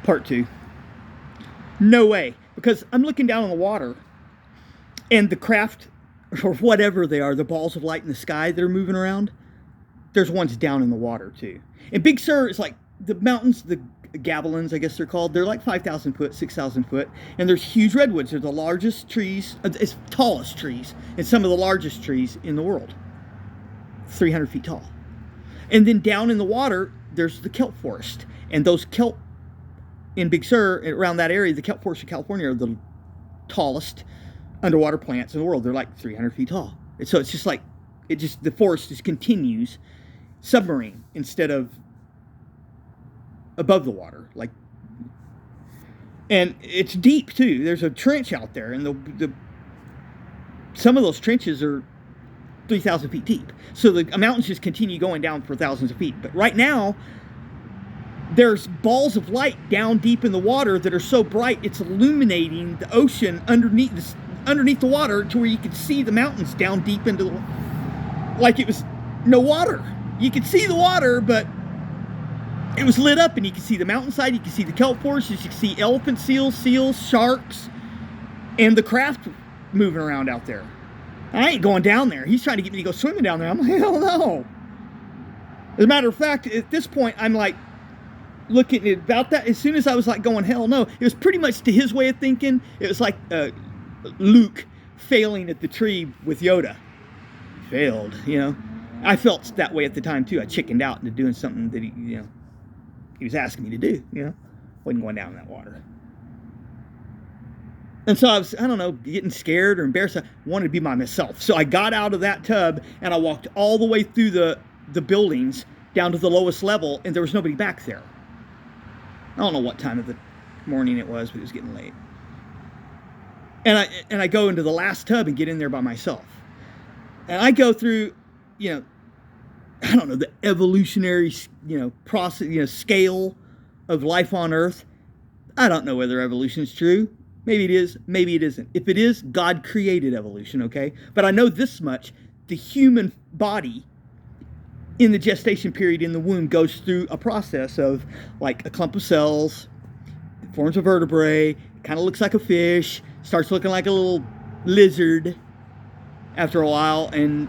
Part 2. No way. Because I'm looking down on the water, and the craft, or whatever they are, the balls of light in the sky that are moving around, there's ones down in the water too. And Big Sur is like the mountains, the Gavilans, I guess they're called. They're like 5,000 foot, 6,000 foot. And there's huge redwoods. They're the largest trees, it's tallest trees, and some of the largest trees in the world. 300 feet tall. And then down in the water, there's the kelp forest. And those kelp in Big Sur, around that area, the kelp forest of California are the tallest underwater plants in the world. They're like 300 feet tall. And so it's just like, the forest just continues submarine instead of above the water. And it's deep too. There's a trench out there, and some of those trenches are 3,000 feet deep. So the mountains just continue going down for thousands of feet. But right now, there's balls of light down deep in the water that are so bright it's illuminating the ocean underneath the water, to where you can see the mountains down deep into the, like it was no water. You could see the water, but it was lit up, and you could see the mountainside, you could see the kelp forests, you could see elephant seals, sharks, and the craft moving around out there. I ain't going down there. He's trying to get me to go swimming down there. I'm like, hell no. As a matter of fact, at this point, I'm like looking at about that. As soon as I was like going, hell no, it was pretty much to his way of thinking. It was like Luke failing at the tree with Yoda. Failed, you know. I felt that way at the time too. I chickened out into doing something that he was asking me to do, you know. Wasn't going down in that water. And so I was, I don't know, getting scared or embarrassed. I wanted to be by myself. So I got out of that tub and I walked all the way through the buildings down to the lowest level, and there was nobody back there. I don't know what time of the morning it was, but it was getting late. And I go into the last tub and get in there by myself. And I go through, I don't know, the evolutionary, process, scale of life on Earth. I don't know whether evolution is true. Maybe it is, maybe it isn't. If it is, God created evolution, okay? But I know this much: the human body in the gestation period in the womb goes through a process of like a clump of cells, forms a vertebrae, kind of looks like a fish, starts looking like a little lizard after a while, and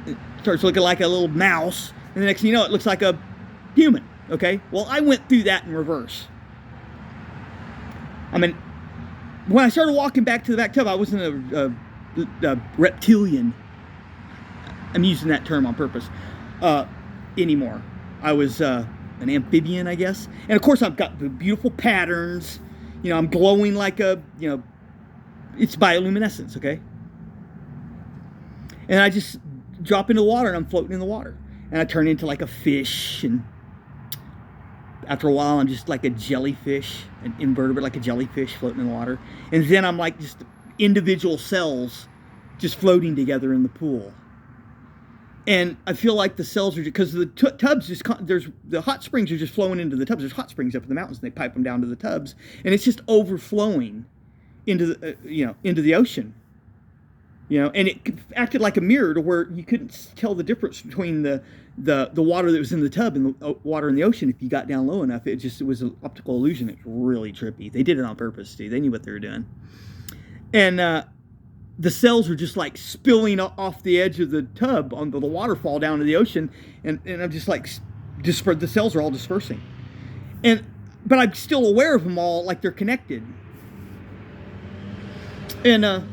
it starts looking like a little mouse, and the next thing you know, it looks like a human, okay? Well, I went through that in reverse. I mean, when I started walking back to the back tub, I wasn't a reptilian. I'm using that term on purpose anymore. I was an amphibian, I guess. And of course, I've got the beautiful patterns. I'm glowing like it's bioluminescence, okay? And I just drop into the water, and I'm floating in the water. And I turn into like a fish, and after a while, I'm just like a jellyfish, an invertebrate, like a jellyfish floating in the water. And then I'm like just individual cells just floating together in the pool. And I feel like the cells are, because the tubs there's the hot springs are just flowing into the tubs. There's hot springs up in the mountains, and they pipe them down to the tubs, and it's just overflowing into the into the ocean. And it acted like a mirror to where you couldn't tell the difference between the water that was in the tub and the water in the ocean if you got down low enough. It was an optical illusion. It's really trippy. They did it on purpose, too. They knew what they were doing. And the cells are just like spilling off the edge of the tub onto the waterfall down to the ocean, and I'm just like, the cells are all dispersing. But I'm still aware of them all, like they're connected. And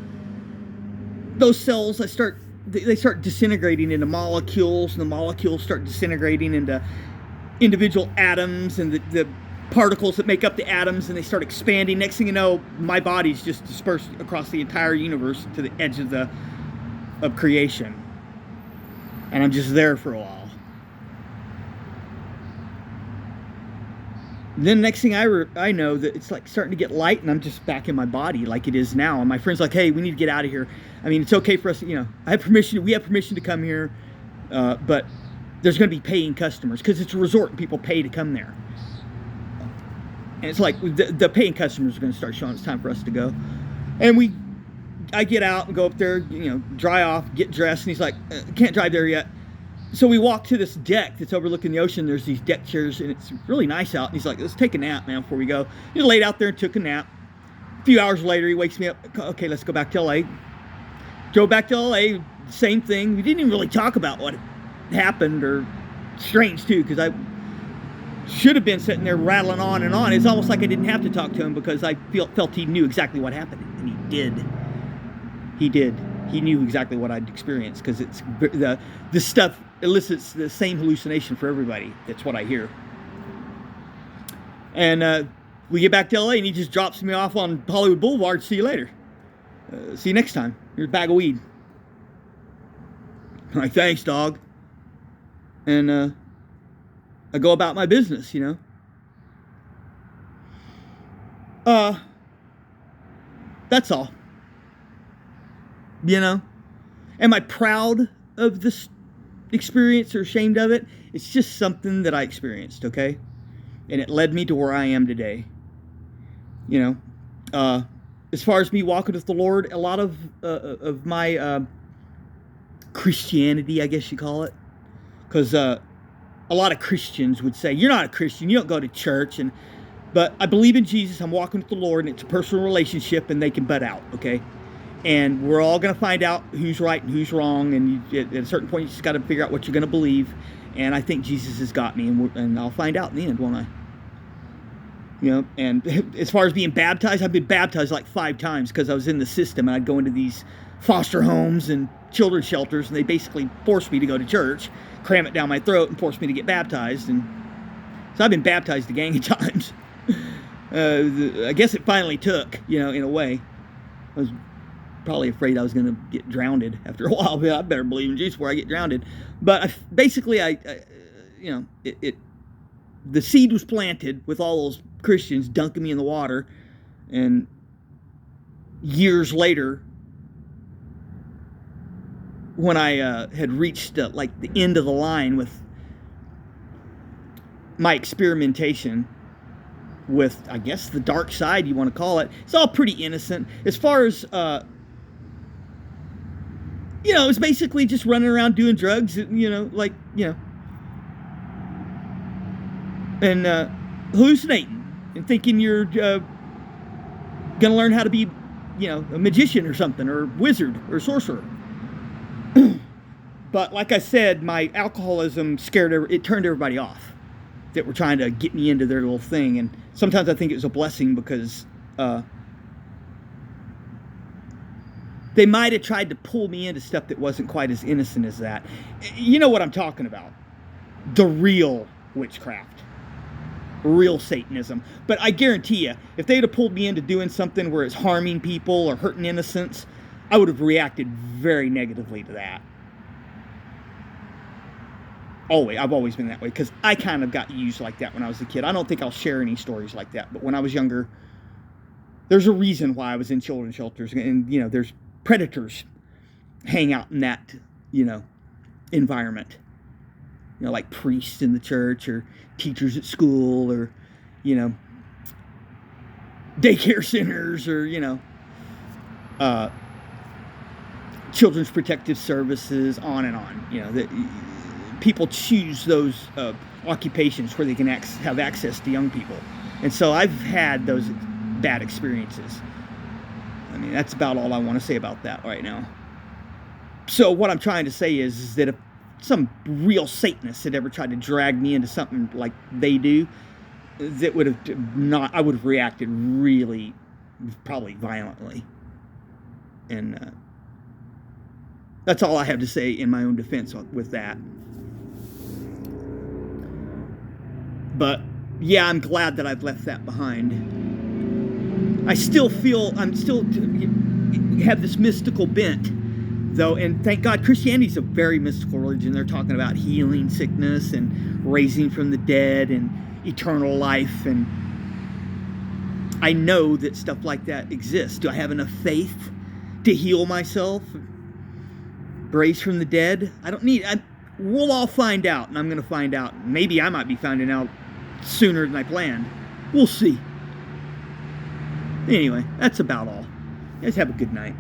those cells, they start disintegrating into molecules, and the molecules start disintegrating into individual atoms, and the particles that make up the atoms, and they start expanding. Next thing you know, my body's just dispersed across the entire universe to the edge of creation, and I'm just there for a while. Then next thing I know, that it's like starting to get light, and I'm just back in my body like it is now. And my friend's like, "Hey, we need to get out of here. I mean, it's okay for us. We have permission to come here, but there's going to be paying customers because it's a resort and people pay to come there." And it's like the paying customers are going to start showing it's time for us to go. And I get out and go up there, dry off, get dressed, and he's like, "Can't drive there yet." So we walk to this deck that's overlooking the ocean. There's these deck chairs, and it's really nice out. And he's like, let's take a nap, man, before we go. He laid out there and took a nap. A few hours later, he wakes me up. Okay, let's go back to L.A. Drove back to L.A., same thing. We didn't even really talk about what happened, or strange, too, because I should have been sitting there rattling on and on. It's almost like I didn't have to talk to him because I felt he knew exactly what happened. And he did. He did. He knew exactly what I'd experienced, because it's the stuff elicits the same hallucination for everybody. That's what I hear. And we get back to LA, and he just drops me off on Hollywood Boulevard. See you later. See you next time. Here's a bag of weed. I'm like, thanks, dog. And I go about my business, you know. That's all. You know? Am I proud of this experience or ashamed of it? It's just something that I experienced, okay? And it led me to where I am today. You know? As far as me walking with the Lord, a lot of my Christianity, I guess you call it, because a lot of Christians would say, you're not a Christian, you don't go to church, but I believe in Jesus, I'm walking with the Lord, and it's a personal relationship, and they can butt out, okay? And we're all going to find out who's right and who's wrong, and at a certain point, you just got to figure out what you're going to believe, and I think Jesus has got me, and I'll find out in the end, won't I? You know, and as far as being baptized, I've been baptized like 5 times because I was in the system, and I'd go into these foster homes and children's shelters, and they basically forced me to go to church, cram it down my throat, and forced me to get baptized. And so I've been baptized a gang of times. I guess it finally took, you know, in a way. I was probably afraid I was going to get drowned after a while. But I better believe in Jesus before I get drowned. But I you know, the seed was planted with all those Christians dunking me in the water, and years later, when I had reached like the end of the line with my experimentation with, I guess, the dark side, you want to call it, it's all pretty innocent. As far as, you know, it's basically just running around doing drugs, you know, like, you know, and hallucinating and thinking you're going to learn how to be, you know, a magician or something, or wizard or sorcerer. But like I said, my alcoholism it turned everybody off that were trying to get me into their little thing. And sometimes I think it was a blessing, because they might have tried to pull me into stuff that wasn't quite as innocent as that. You know what I'm talking about. The real witchcraft. Real Satanism. But I guarantee you, if they'd have pulled me into doing something where it's harming people or hurting innocents, I would have reacted very negatively to that. I've always been that way, because I kind of got used like that when I was a kid. I don't think I'll share any stories like that, but when I was younger, there's a reason why I was in children's shelters, and, you know, there's predators hang out in that, you know, environment. You know, like priests in the church, or teachers at school, or, you know, daycare centers, or, you know, children's protective services, on and on. You know, that people choose those occupations where they can have access to young people. And so I've had those bad experiences. I mean, that's about all I want to say about that right now. So what I'm trying to say is that if some real Satanist had ever tried to drag me into something like they do, that would have not, I would have reacted really, probably violently. And that's all I have to say in my own defense with that. But yeah, I'm glad that I've left that behind. I still feel, I'm still have this mystical bent, though, and thank God Christianity's a very mystical religion. They're talking about healing sickness and raising from the dead and eternal life, and I know that stuff like that exists. Do I have enough faith to heal myself, raise from the dead? I don't need, we'll all find out, and I'm going to find out. Maybe I might be finding out sooner than I planned. We'll see. Anyway, that's about all. You guys have a good night.